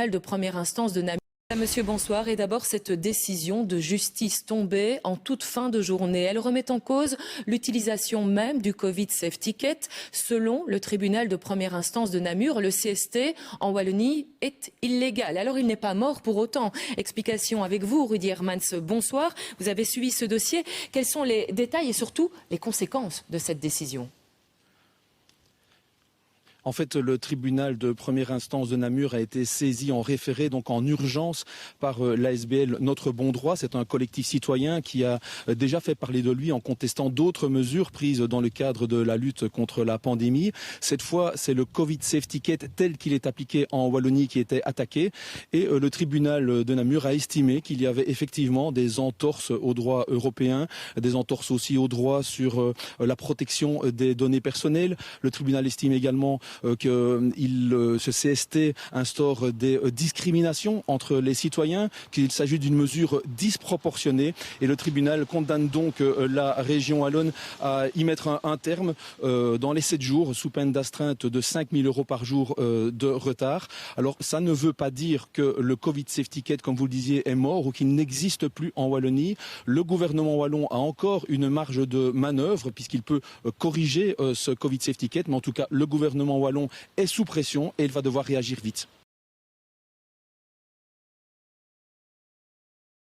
de première instance de Namur. Monsieur, bonsoir. Et d'abord, cette décision de justice tombée en toute fin de journée, elle remet en cause l'utilisation même du Covid Safety Ticket. Selon le tribunal de première instance de Namur, le CST en Wallonie est illégal. Alors, il n'est pas mort pour autant. Explication avec vous, Rudy Hermans. Bonsoir. Vous avez suivi ce dossier. Quels sont les détails et surtout les conséquences de cette décision ? En fait, le tribunal de première instance de Namur a été saisi en référé, donc en urgence, par l'ASBL Notre Bon Droit. C'est un collectif citoyen qui a déjà fait parler de lui en contestant d'autres mesures prises dans le cadre de la lutte contre la pandémie. Cette fois, c'est le Covid Safety Ticket tel qu'il est appliqué en Wallonie qui était attaqué. Et le tribunal de Namur a estimé qu'il y avait effectivement des entorses aux droits européens, des entorses aussi aux droits sur la protection des données personnelles. Le tribunal estime également que ce CST instaure des discriminations entre les citoyens, qu'il s'agit d'une mesure disproportionnée et le tribunal condamne donc la région wallonne à y mettre un terme dans les 7 jours sous peine d'astreinte de 5 000 € par jour de retard. Alors ça ne veut pas dire que le Covid Safety Ticket, comme vous le disiez, est mort ou qu'il n'existe plus en Wallonie. Le gouvernement wallon a encore une marge de manœuvre puisqu'il peut corriger ce Covid Safety Ticket, mais en tout cas le gouvernement wallon est sous pression et il va devoir réagir vite.